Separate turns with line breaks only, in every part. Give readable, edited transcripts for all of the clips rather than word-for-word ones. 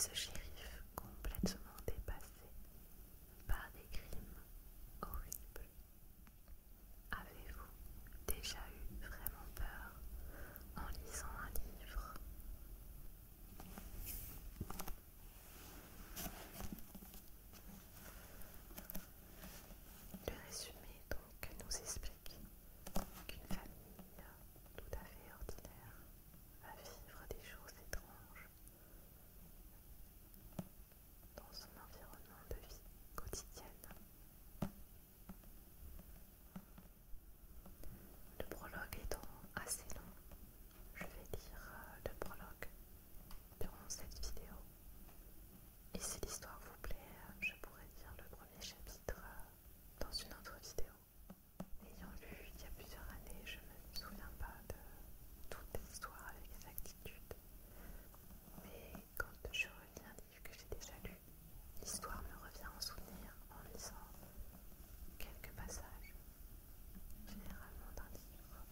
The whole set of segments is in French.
ce shérif complètement dépassé par des crimes horribles. Avez-vous déjà eu vraiment peur en lisant un livre? Le résumé donc nous explique qu'une famille tout à fait ordinaire va vivre des choses étranges dans son environnement de vie quotidienne. Le prologue étant assez long, je vais lire le prologue durant cette vidéo. Et si l'histoire vous plaît, je pourrais lire le premier chapitre dans une autre vidéo. Ayant lu il y a plusieurs années, je ne me souviens pas de toute l'histoire avec exactitude. Mais quand je relis un livre que j'ai déjà lu, l'histoire me revient en souvenir en lisant quelques passages, généralement d'un livre.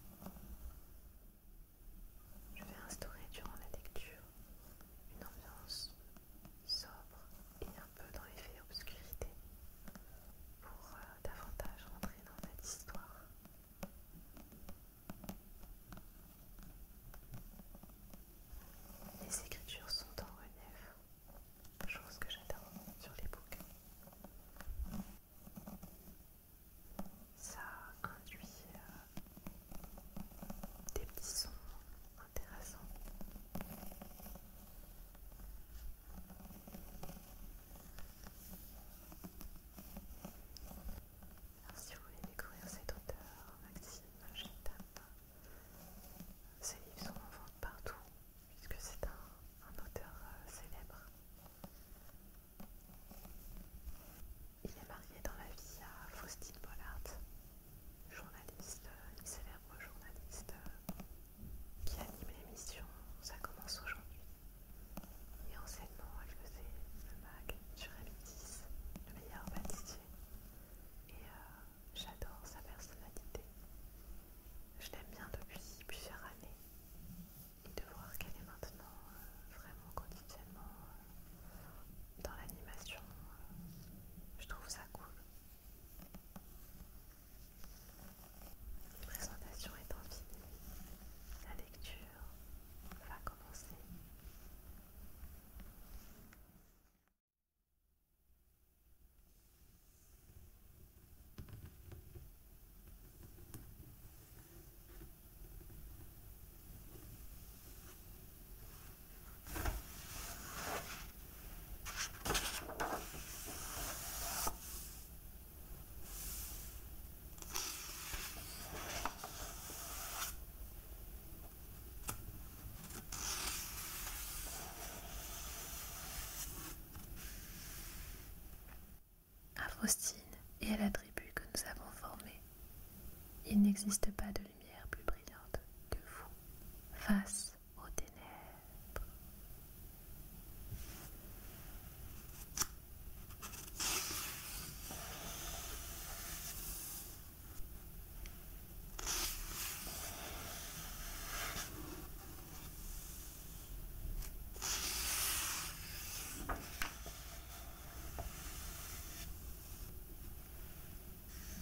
Je vais instaurer durant la lecture une ambiance sobre et un peu dans l'effet obscurité pour davantage rentrer dans cette histoire. Les écritures sont en relief, chose que j'adore sur les bouquins. Ça induit des petits sons intéressants. Alors, si vous voulez découvrir cet auteur, Maxime Chatham, ses livres sont en vente partout, puisque c'est un auteur célèbre. Il est marié dans la vie à Faustine Bollaert, journaliste, une célèbre journaliste qui anime l'émission Ça commence aujourd'hui. Et anciennement, elle faisait le mag sur M6, le meilleur pâtissier. Et j'adore sa personnalité. Je l'aime bien depuis plusieurs années. Et de voir qu'elle est maintenant vraiment quotidiennement dans l'animation, je trouve ça cool. Les présentations étant finies, la lecture va commencer. À Faustine et à la tribu que nous avons formée, il n'existe pas de lumière plus brillante que vous, face aux ténèbres.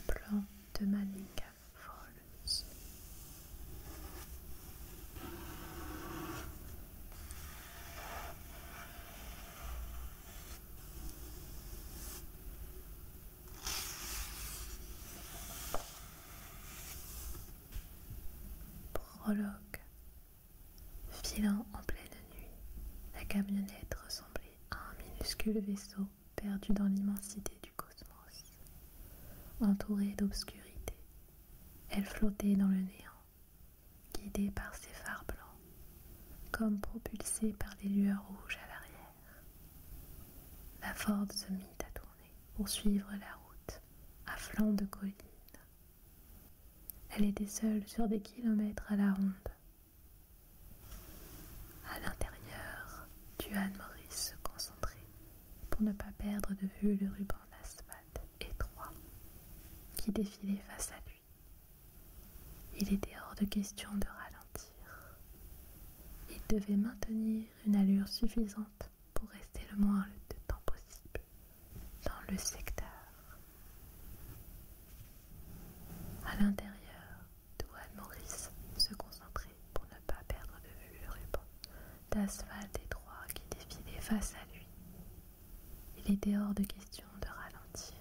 Plan de Manika Falls. Prologue. Filant en pleine nuit, la camionnette ressemblait à un minuscule vaisseau perdu dans l'immensité du cosmos. Entourée d'obscurité, elle flottait dans le néant, guidée par ses phares blancs, comme propulsée par des lueurs rouges à l'arrière. La Ford se mit à tourner pour suivre la route à flanc de colline. Elle était seule sur des kilomètres à la ronde. À l'intérieur, Duane Morris se concentrait pour ne pas perdre de vue le ruban d'asphalte étroit qui défilait face à lui. Il était hors de question de ralentir. Il devait maintenir une allure suffisante pour rester moins de temps possible dans le secteur. À l'intérieur, Douane Maurice se concentrait pour ne pas perdre de vue le ruban d'asphalte étroit qui défilait face à lui. Il était hors de question de ralentir.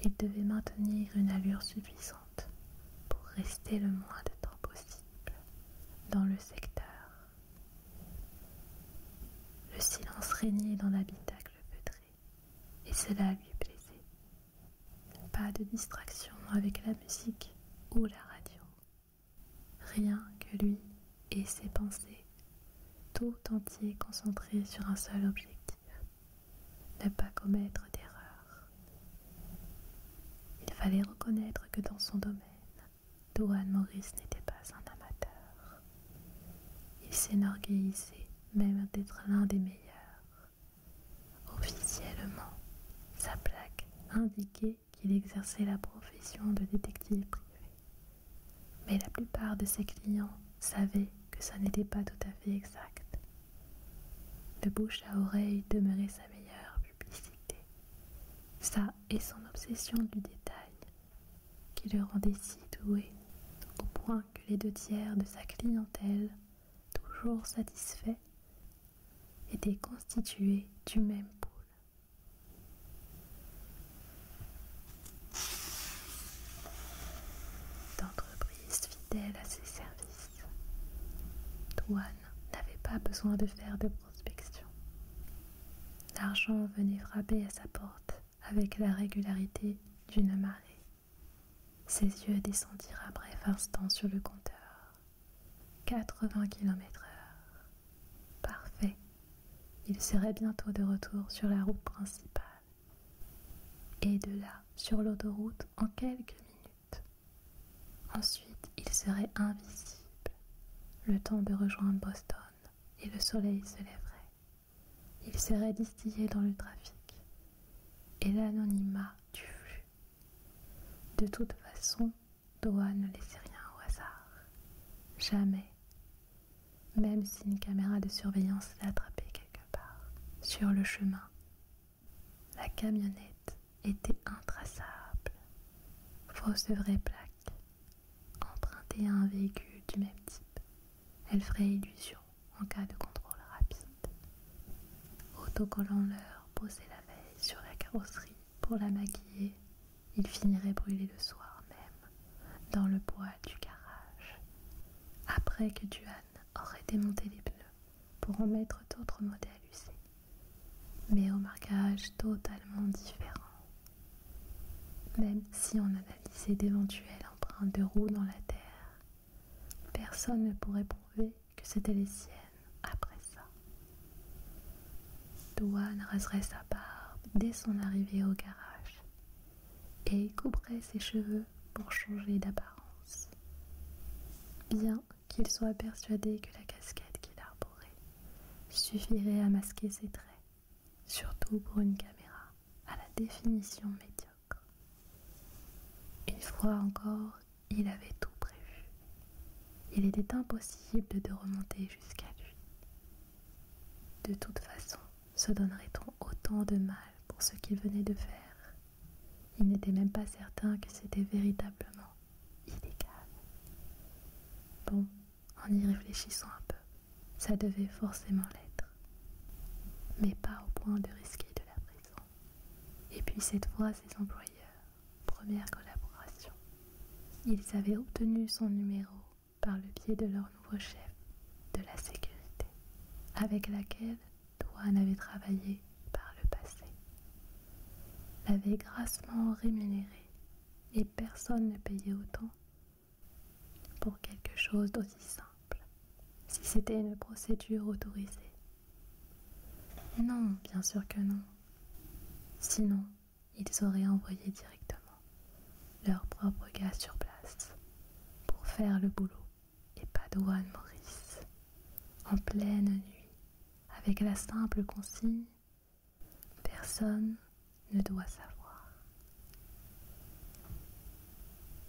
Il devait maintenir une allure suffisante pour rester le moins de temps possible dans le secteur. Le silence régnait dans l'habitacle feutré, et cela lui plaisait. Pas de distraction avec la musique ou la radio. Rien que lui et ses pensées, tout entier concentré sur un seul objectif. Ne pas commettre d'erreur. Il fallait reconnaître que dans son domaine, Douane Maurice n'était pas un amateur. Il s'enorgueillissait même d'être l'un des meilleurs. Officiellement, sa plaque indiquait qu'il exerçait la profession de détective privé. Mais la plupart de ses clients savaient que ça n'était pas tout à fait exact. Le bouche à oreille demeurait sa meilleure publicité. Ça et son obsession du détail qui le rendait si doué, au point que les 2/3 de sa clientèle, toujours satisfaits, étaient constitués du même pool. D'entreprises fidèles à ses services. Douane n'avait pas besoin de faire de prospection. L'argent venait frapper à sa porte avec la régularité d'une marée. Ses yeux descendirent un bref instant sur le compteur. 80 km/h. Parfait. Il serait bientôt de retour sur la route principale. Et de là, sur l'autoroute, en quelques minutes. Ensuite, il serait invisible. Le temps de rejoindre Boston et le soleil se lèverait. Il serait distillé dans le trafic et l'anonymat du flux. De toute façon, Douane ne laissait rien au hasard. Jamais. Même si une caméra de surveillance l'attrapait quelque part, sur le chemin. La camionnette était intraçable. Fausse vraie plaque. Empruntée à un véhicule du même type. Elle ferait illusion en cas de contrôle rapide. Autocollant l'heure posé la veille sur la carrosserie pour la maquiller, il finirait brûlé le soir même dans le bois du garage. Après que Duane aurait démonté les pneus pour en mettre d'autres modèles usés, mais au marquage totalement différent. Même si on analysait d'éventuelles empreintes de roues dans la terre, personne ne pourrait prouver que c'était les siennes après ça. Douane raserait sa barbe dès son arrivée au garage et couperait ses cheveux pour changer d'apparence. Bien qu'il soit persuadé que la casquette qu'il arborait suffirait à masquer ses traits, surtout pour une caméra à la définition médiocre. Une fois encore, il avait tout prévu. Il était impossible de remonter jusqu'à lui. De toute façon, se donnerait-on autant de mal pour ce qu'il venait de faire? Il n'était même pas certain que c'était véritablement illégal. Bon, en y réfléchissant un peu, ça devait forcément l'être. Mais pas au point de risquer de la prison. Et puis cette fois, ses employeurs, première collaboration. Ils avaient obtenu son numéro par le biais de leur nouveau chef de la sécurité, avec laquelle Douane avait travaillé par le passé. L'avait grassement rémunéré et personne ne payait autant pour quelque chose d'aussi simple, si c'était une procédure autorisée. Non, bien sûr que non. Sinon, ils auraient envoyé directement leur propre gars sur place pour faire le boulot et pas Douane Maurice, en pleine nuit, avec la simple consigne « Personne ne doit savoir ».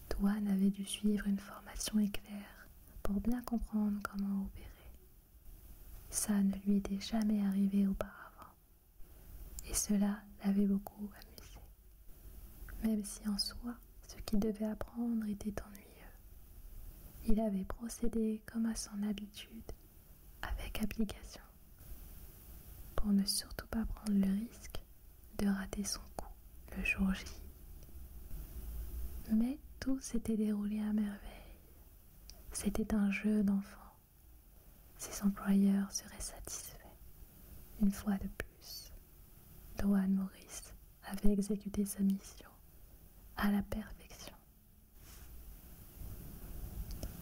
Douane avait dû suivre une formation éclair pour bien comprendre comment opérer. Ça ne lui était jamais arrivé auparavant. et cela l'avait beaucoup amusé. Même si en soi, ce qu'il devait apprendre était ennuyeux, il avait procédé comme à son habitude, avec application, pour ne surtout pas prendre le risque de rater son coup le jour J. Mais tout s'était déroulé à merveille. C'était un jeu d'enfant. Ses employeurs seraient satisfaits. Une fois de plus, Dwan Morris avait exécuté sa mission à la perfection.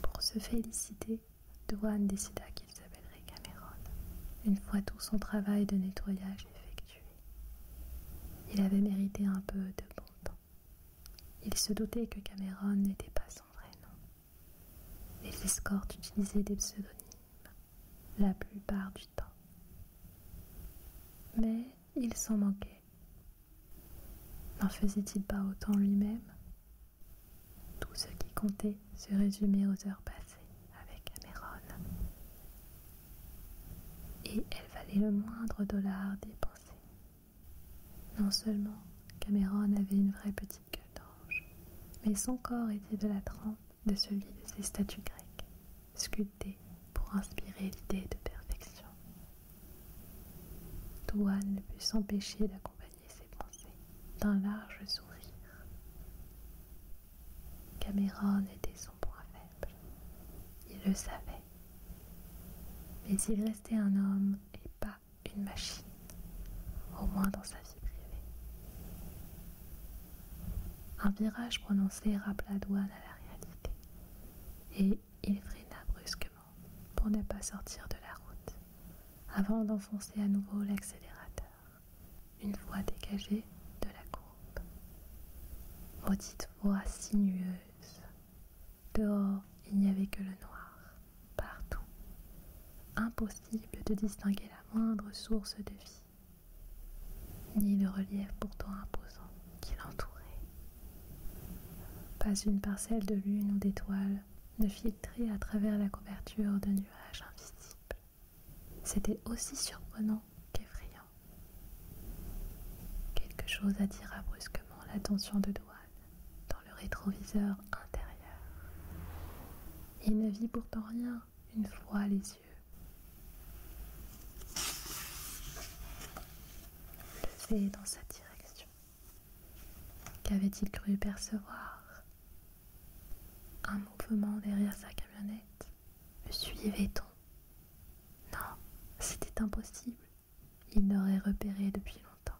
Pour se féliciter, Dwan décida qu'il s'appellerait Cameron, une fois tout son travail de nettoyage effectué. Il avait mérité un peu de bon temps. Il se doutait que Cameron n'était pas son vrai nom. Les escortes utilisaient des pseudonymes la plupart du temps. Mais il s'en manquait. N'en faisait-il pas autant lui-même? Tout ce qui comptait se résumait aux heures passées avec Cameron. Et elle valait le moindre dollar dépensé. Non seulement Cameron avait une vraie petite gueule d'ange, mais son corps était de la trempe de celui de ces statues grecques, sculptées pour inspirer l'idée de perfection. Dwan ne put s'empêcher d'accompagner ses pensées d'un large sourire. Cameron était son point faible. Il le savait. Mais il restait un homme et pas une machine, au moins dans sa vie privée. Un virage prononcé rappela Dwan à la réalité, et il freina brusquement pour ne pas sortir de la route, avant d'enfoncer à nouveau l'accélérateur, une fois dégagé de la courbe. Maudite voie sinueuse. Dehors, il n'y avait que le noir, partout. Impossible de distinguer la moindre source de vie, ni le relief pourtant imposant qui l'entourait. Pas une parcelle de lune ou d'étoile ne filtrait à travers la couverture de nuages invisibles. C'était aussi surprenant qu'effrayant. Quelque chose attira brusquement l'attention de Dwan dans le rétroviseur intérieur. Il ne vit pourtant rien une fois les yeux levés dans sa direction. Qu'avait-il cru percevoir? Un mouvement derrière sa camionnette. Le suivait-on? Non, c'était impossible. Il l'aurait repéré depuis longtemps.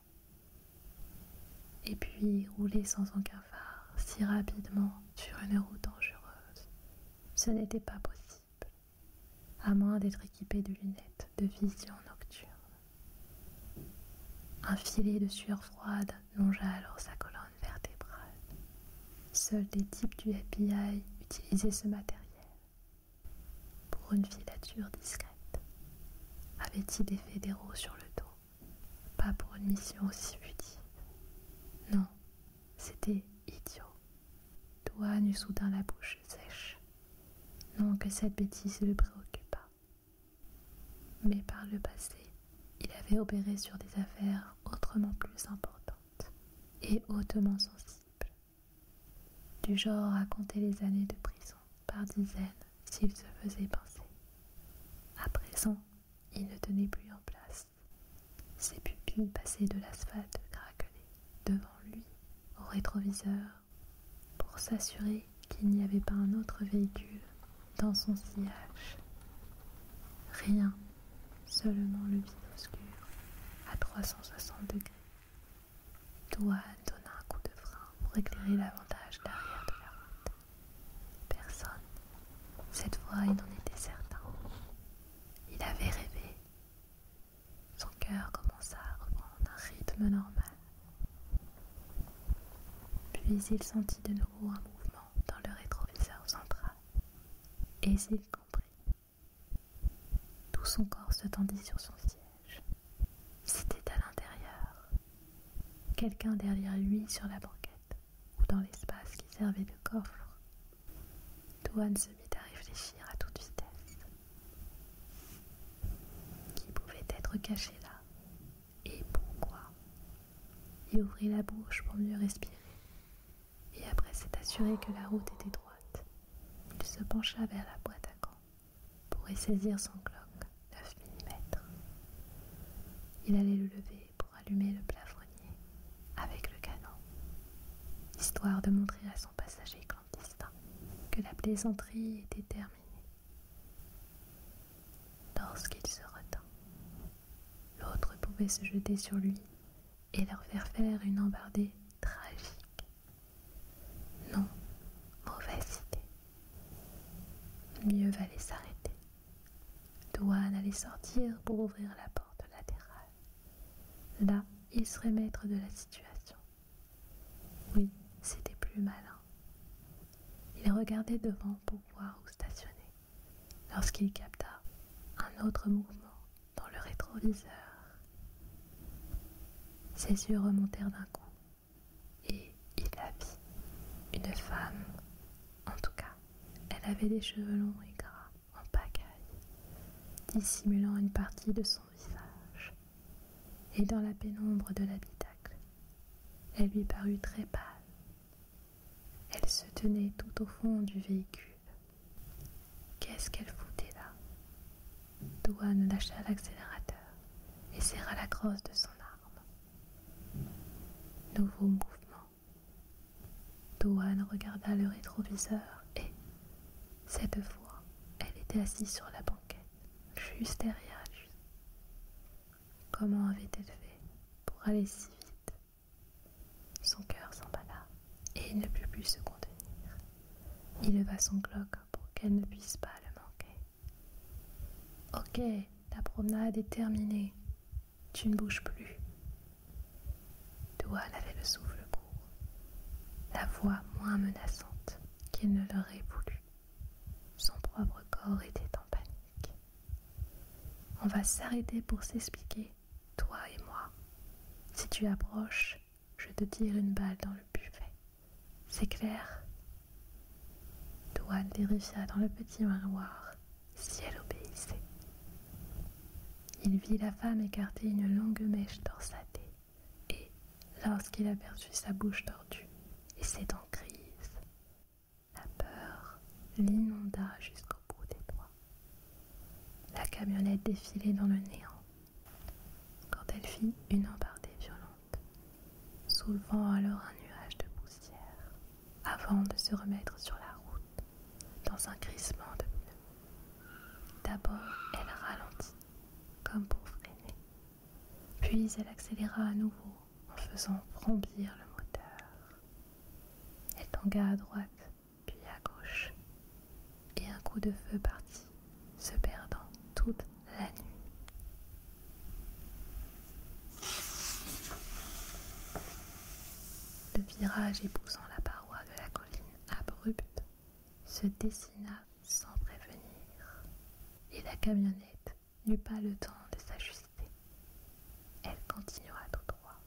Et puis, rouler sans aucun phare, si rapidement, sur une route dangereuse, ce n'était pas possible, à moins d'être équipé de lunettes de vision nocturne. Un filet de sueur froide longea alors sa colonne vertébrale. Seuls des types du FBI utilisaient ce matériel. Pour une filature discrète. Avait-il des fédéraux sur le dos? Pas pour une mission aussi futive. Non, c'était idiot. Dwan eut soudain la bouche sèche. Non que cette bêtise le préoccupât. Mais par le passé, il avait opéré sur des affaires autrement plus importantes et hautement sensibles. Du genre à compter les années de prison par dizaines s'il se faisait pincer. À présent, il ne tenait plus en place. Ses pupilles passaient de l'asphalte craquelé devant lui au rétroviseur pour s'assurer qu'il n'y avait pas un autre véhicule dans son sillage. Rien, seulement le vide obscur à 360 degrés. Dwan donna un coup de frein pour éclairer l'avantage l'arrière de la route. Personne. Cette fois, il en était certain. Il avait rêvé. Son cœur commença à reprendre un rythme normal. Puis il sentit de nouveau un mouvement dans le rétroviseur central. Et il comprit. Tout son corps se tendit sur son siège. C'était à l'intérieur. Quelqu'un derrière lui sur la banquette ou dans l'espace qui servait de coffre. Dwan se mit à réfléchir à toute vitesse. Qui pouvait être caché là? Et pourquoi? et ouvrit la bouche pour mieux respirer. Et après s'être assuré que la route était droite, il se pencha vers la boîte à gants pour y saisir son Glock 9 mm. Il allait le lever pour allumer le plafonnier avec le canon, histoire de montrer à son passager clandestin que la plaisanterie était terminée. Lorsqu'il se retint, l'autre pouvait se jeter sur lui et leur faire une embardée tragique. Non, mauvaise idée. Mieux valait s'arrêter. Douane allait sortir pour ouvrir la porte latérale. Là, il serait maître de la situation. Oui, c'était plus malin. Il regardait devant pour voir où stationner, lorsqu'il capta un autre mouvement dans le rétroviseur. Ses yeux remontèrent d'un coup, et il la vit. Une femme, en tout cas, elle avait des cheveux longs et gras en pagaille, dissimulant une partie de son visage. Et dans la pénombre de l'habitacle, elle lui parut très pâle. Elle se tenait tout au fond du véhicule. Qu'est-ce qu'elle foutait là? Douane lâcha l'accélérateur et serra la crosse de son arme. Nouveau mouvement. Douane regarda le rétroviseur et, cette fois, elle était assise sur la banquette, juste derrière lui. Comment avait-elle fait pour aller si vite? Son cœur s'emballa et il ne put plus se contenir. Il leva son Glock pour qu'elle ne puisse pas le manquer. Ok, ta promenade est terminée. Tu ne bouges plus. Douane avait le souffle court, la voix moins menaçante qu'il ne l'aurait voulu. Son propre corps était en panique. On va s'arrêter pour s'expliquer, toi et moi. Si tu approches, je te tire une balle dans le buffet. C'est clair? Douane vérifia dans le petit miroir si elle obéissait. Il vit la femme écarter une longue mèche torsadée et, lorsqu'il aperçut sa bouche tordue et ses dents grises, la peur l'inonda jusqu'au bout des doigts. La camionnette défilait dans le néant quand elle fit une embardée violente, soulevant alors un nuage de poussière avant de se remettre sur la route dans un crissement de pneus. D'abord, elle ralentit, comme pour freiner. Puis elle accéléra à nouveau en faisant vrombir le moteur. Elle tangua à droite, puis à gauche, et un coup de feu partit, se perdant toute la nuit. Le virage épousant la paroi de la colline abrupte se dessina sans prévenir, et la camionnette n'eut pas le temps de s'ajuster. Elle continua tout droit.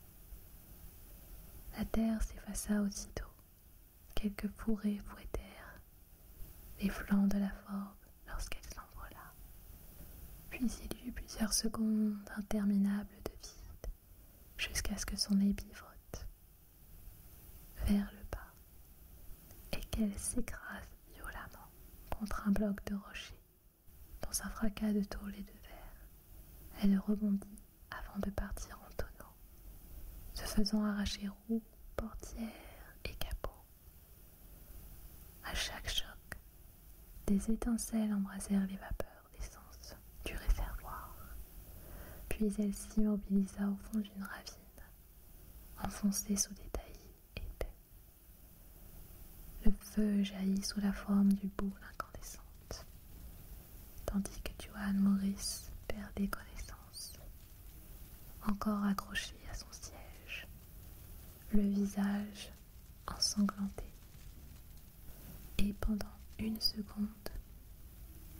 La terre s'effaça aussitôt. Quelques fourrés fouettèrent les flancs de la Ford lorsqu'elle s'envola. Puis il y eut plusieurs secondes interminables de vide, jusqu'à ce que son épi vote vers le bas et qu'elle s'écrase violemment contre un bloc de rocher. Dans un fracas de tôle et de verre, elle rebondit avant de partir en tonnant, se faisant arracher roues, portières et capot. À chaque choc, des étincelles embrasèrent les vapeurs d'essence du réservoir. Puis elle s'immobilisa au fond d'une ravine, enfoncée sous des taillis épais. Le feu jaillit sous la forme du boule incandescente, tandis que Joan Morris perdait connaissance, encore accroché à son siège, le visage ensanglanté. Et pendant une seconde,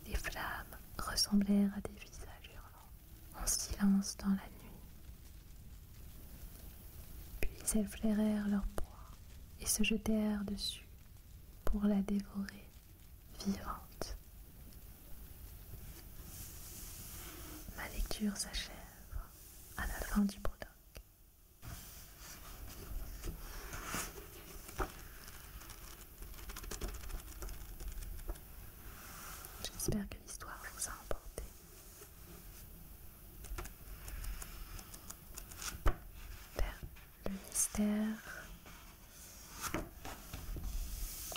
les flammes ressemblèrent à des visages hurlants, en silence dans la nuit. Puis elles flairèrent leur proie et se jetèrent dessus pour la dévorer vivante. Ma lecture s'achève à la fin du prologue. J'espère que l'histoire vous a emporté. Vers le mystère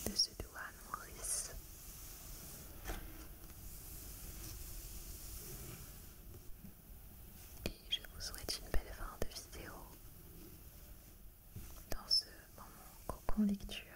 de ce douane Maurice. Et je vous souhaite une belle fin de vidéo dans ce moment cocon lecture.